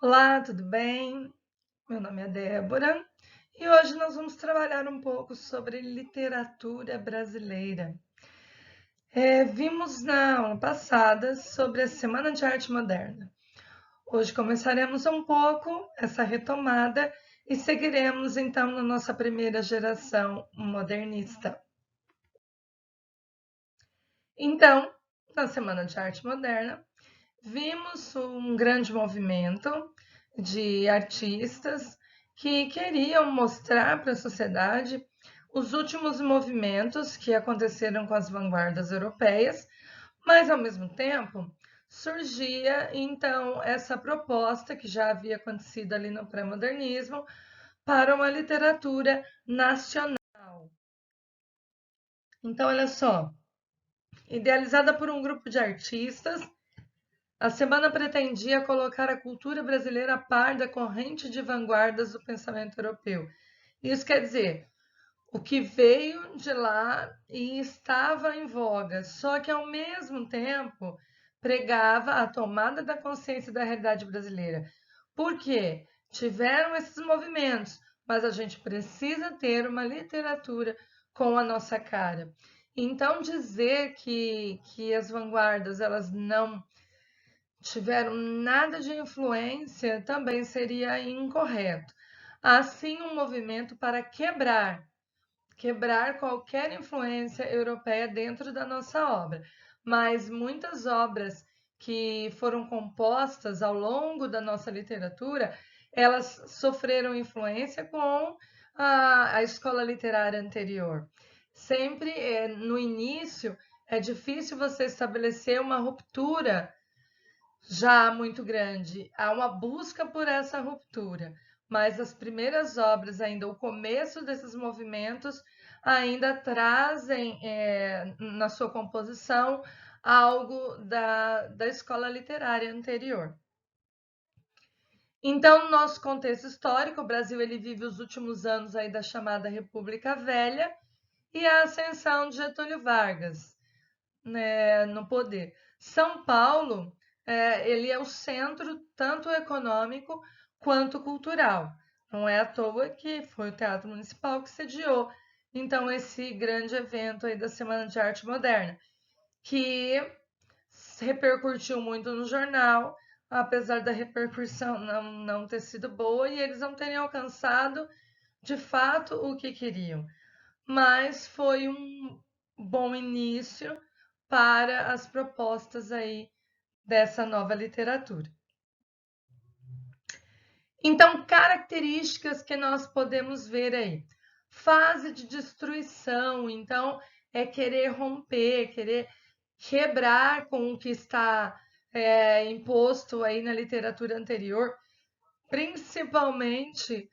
Olá, tudo bem? Meu nome é Débora e hoje nós vamos trabalhar um pouco sobre literatura brasileira. Vimos na aula passada sobre a Semana de Arte Moderna. Hoje começaremos um pouco essa retomada e seguiremos então na nossa primeira geração modernista. Então, na Semana de Arte Moderna, vimos um grande movimento de artistas que queriam mostrar para a sociedade os últimos movimentos que aconteceram com as vanguardas europeias, mas ao mesmo tempo surgia então essa proposta que já havia acontecido ali no pré-modernismo para uma literatura nacional. Então, olha só, idealizada por um grupo de artistas, a semana pretendia colocar a cultura brasileira a par da corrente de vanguardas do pensamento europeu. Isso quer dizer, o que veio de lá e estava em voga, só que ao mesmo tempo pregava a tomada da consciência da realidade brasileira. Por quê? Tiveram esses movimentos, mas a gente precisa ter uma literatura com a nossa cara. Então dizer que as vanguardas elas não tiveram nada de influência também seria incorreto. Há sim um movimento para quebrar qualquer influência europeia dentro da nossa obra, mas muitas obras que foram compostas ao longo da nossa literatura, elas sofreram influência com a escola literária anterior. Sempre no início é difícil você estabelecer uma ruptura já muito grande. Há uma busca por essa ruptura, mas as primeiras obras, ainda o começo desses movimentos, ainda trazem na sua composição algo da escola literária anterior. Então, no nosso contexto histórico, o Brasil ele vive os últimos anos aí da chamada República Velha e a ascensão de Getúlio Vargas, né, no poder. São Paulo, ele é o centro tanto econômico quanto cultural. Não é à toa que foi o Teatro Municipal que sediou, então, esse grande evento aí da Semana de Arte Moderna, que repercutiu muito no jornal, apesar da repercussão não ter sido boa e eles não terem alcançado de fato o que queriam. Mas foi um bom início para as propostas aí dessa nova literatura. Então, características que nós podemos ver aí. Fase de destruição, então é querer romper, querer quebrar com o que está imposto aí na literatura anterior, principalmente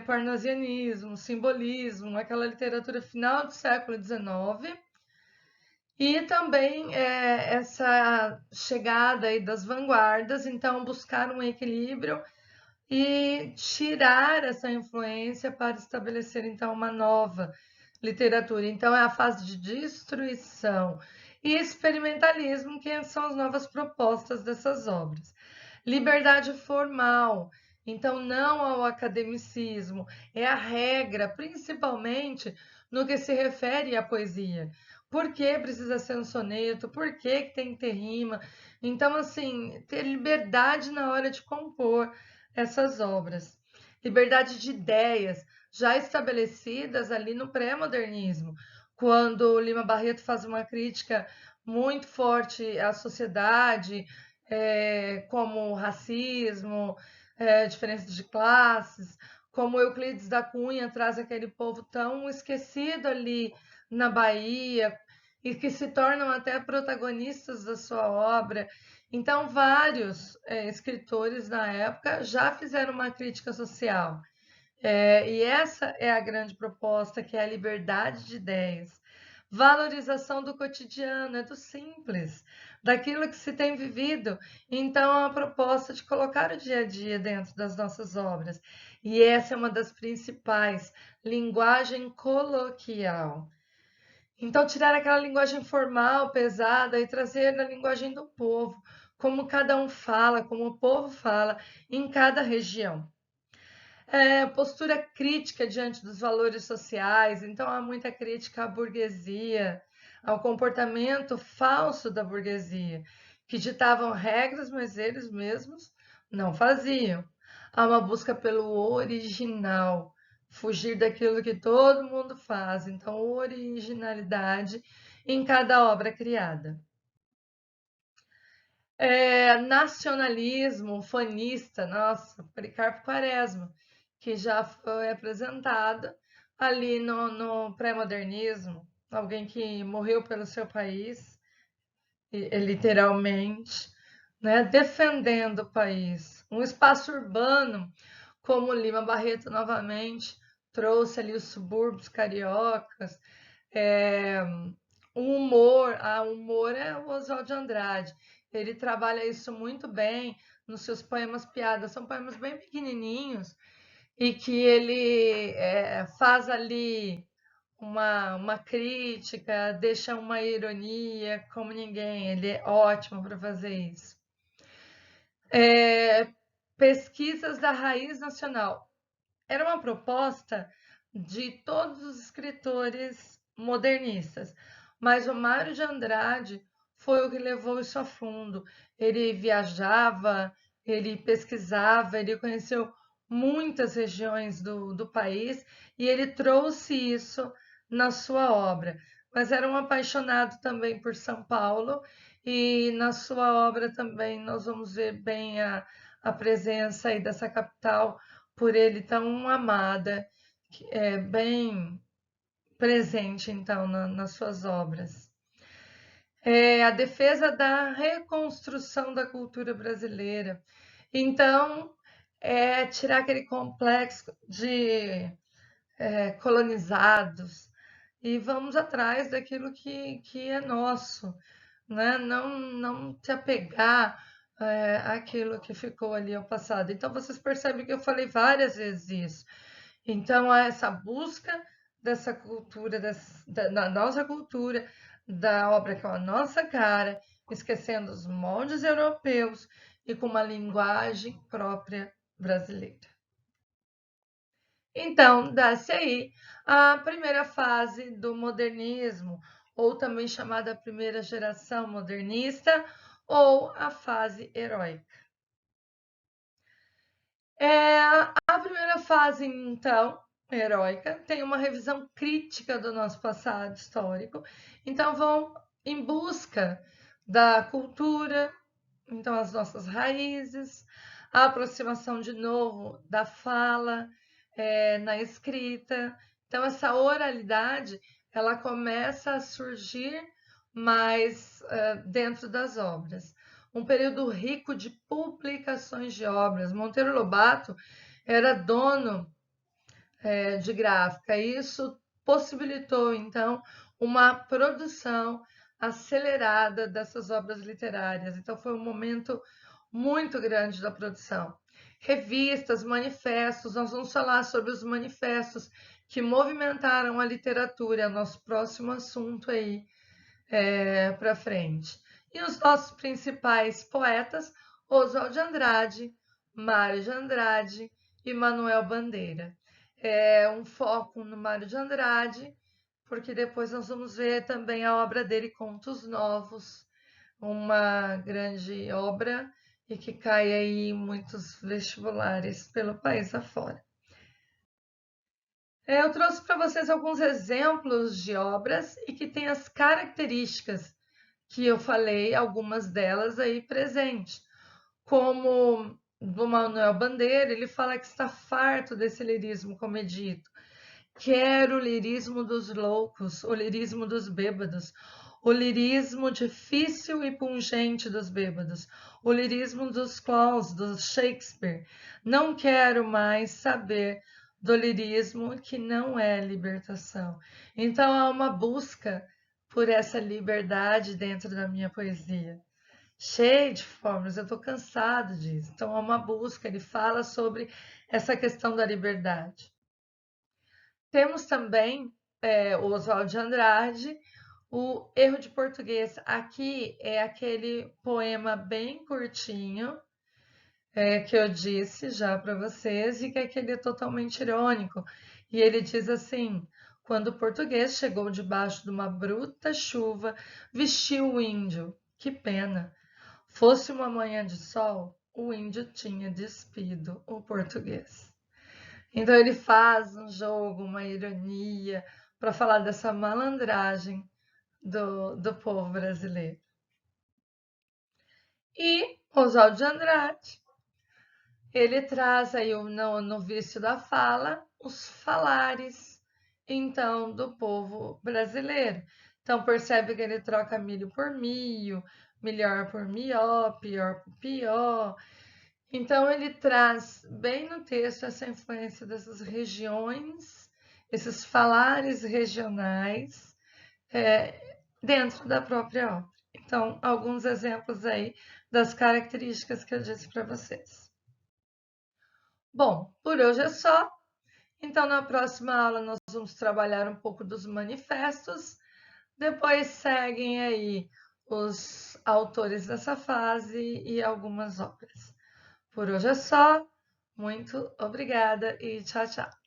parnasianismo, simbolismo, aquela literatura final do século XIX. E também essa chegada aí das vanguardas, então buscar um equilíbrio e tirar essa influência para estabelecer então uma nova literatura. Então é a fase de destruição e experimentalismo, que são as novas propostas dessas obras. Liberdade formal, então não ao academicismo, é a regra, principalmente no que se refere à poesia. Por que precisa ser um soneto? Por que tem que ter rima? Então, assim, ter liberdade na hora de compor essas obras. Liberdade de ideias, já estabelecidas ali no pré-modernismo, quando Lima Barreto faz uma crítica muito forte à sociedade, como racismo, diferença de classes, como Euclides da Cunha traz aquele povo tão esquecido ali na Bahia e que se tornam até protagonistas da sua obra. Então, vários escritores na época já fizeram uma crítica social. E essa é a grande proposta, que é a liberdade de ideias. Valorização do cotidiano, é do simples, daquilo que se tem vivido. Então, é uma proposta de colocar o dia a dia dentro das nossas obras. E essa é uma das principais, linguagem coloquial. Então, tirar aquela linguagem formal, pesada, e trazer a linguagem do povo, como cada um fala, como o povo fala em cada região. Postura crítica diante dos valores sociais, então há muita crítica à burguesia, ao comportamento falso da burguesia, que ditavam regras, mas eles mesmos não faziam. Há uma busca pelo original, fugir daquilo que todo mundo faz, então originalidade em cada obra criada. Nacionalismo, fanista, nossa, Policarpo Quaresma, que já foi apresentado ali no pré-modernismo, alguém que morreu pelo seu país, literalmente, né, defendendo o país. Um espaço urbano, como Lima Barreto novamente trouxe ali os subúrbios cariocas, o humor é o Oswald de Andrade. Ele trabalha isso muito bem nos seus poemas piadas. São poemas bem pequenininhos e que ele faz ali uma crítica, deixa uma ironia como ninguém. Ele é ótimo para fazer isso. Pesquisas da raiz nacional. Era uma proposta de todos os escritores modernistas, mas o Mário de Andrade foi o que levou isso a fundo. Ele viajava, ele pesquisava, ele conheceu muitas regiões do país e ele trouxe isso na sua obra. Mas era um apaixonado também por São Paulo e na sua obra também nós vamos ver bem a presença aí dessa capital por ele tão amada, bem presente, então, nas suas obras. A defesa da reconstrução da cultura brasileira. Então, tirar aquele complexo de colonizados e vamos atrás daquilo que é nosso, né? Não te apegar àquilo que ficou ali ao passado. Então, vocês percebem que eu falei várias vezes isso. Então, há essa busca dessa cultura, da nossa cultura, da obra que é a nossa cara, esquecendo os moldes europeus e com uma linguagem própria brasileira. Então, dá-se aí a primeira fase do modernismo, ou também chamada primeira geração modernista, ou a fase heróica. A primeira fase, então, heróica, tem uma revisão crítica do nosso passado histórico, então vão em busca da cultura, então as nossas raízes, a aproximação de novo da fala na escrita. Então essa oralidade ela começa a surgir mais dentro das obras. Um período rico de publicações de obras. Monteiro Lobato era dono de gráfica. Isso possibilitou então uma produção acelerada dessas obras literárias. Então foi um momento muito grande da produção. Revistas, manifestos, nós vamos falar sobre os manifestos que movimentaram a literatura, é o nosso próximo assunto aí para frente. E os nossos principais poetas, Oswald de Andrade, Mário de Andrade e Manuel Bandeira. Um foco no Mário de Andrade, porque depois nós vamos ver também a obra dele, Contos Novos, uma grande obra e que cai aí em muitos vestibulares pelo país afora. Eu trouxe para vocês alguns exemplos de obras e que têm as características que eu falei, algumas delas aí presentes, como do Manuel Bandeira, ele fala que está farto desse lirismo comedido. Quero o lirismo dos loucos, o lirismo dos bêbados, o lirismo difícil e pungente dos bêbados, o lirismo dos clowns, do Shakespeare. Não quero mais saber do lirismo que não é libertação. Então há uma busca por essa liberdade dentro da minha poesia. Cheio de formas, eu estou cansado disso. Então há uma busca, ele fala sobre essa questão da liberdade. Temos também o Oswald de Andrade, O erro de português aqui é aquele poema bem curtinho, que eu disse já para vocês, e que ele é totalmente irônico. E ele diz assim: quando o português chegou debaixo de uma bruta chuva, vestiu o índio. Que pena! Fosse uma manhã de sol, o índio tinha despido o português. Então ele faz um jogo, uma ironia, para falar dessa malandragem do povo brasileiro. E Oswald de Andrade, ele traz aí no vício da fala os falares, então, do povo brasileiro. Então percebe que ele troca milho por mio, melhor por mió, pior por pior. Então ele traz bem no texto essa influência dessas regiões, esses falares regionais, dentro da própria obra. Então, alguns exemplos aí das características que eu disse para vocês. Bom, por hoje é só. Então, na próxima aula, nós vamos trabalhar um pouco dos manifestos. Depois seguem aí os autores dessa fase e algumas obras. Por hoje é só. Muito obrigada e tchau, tchau.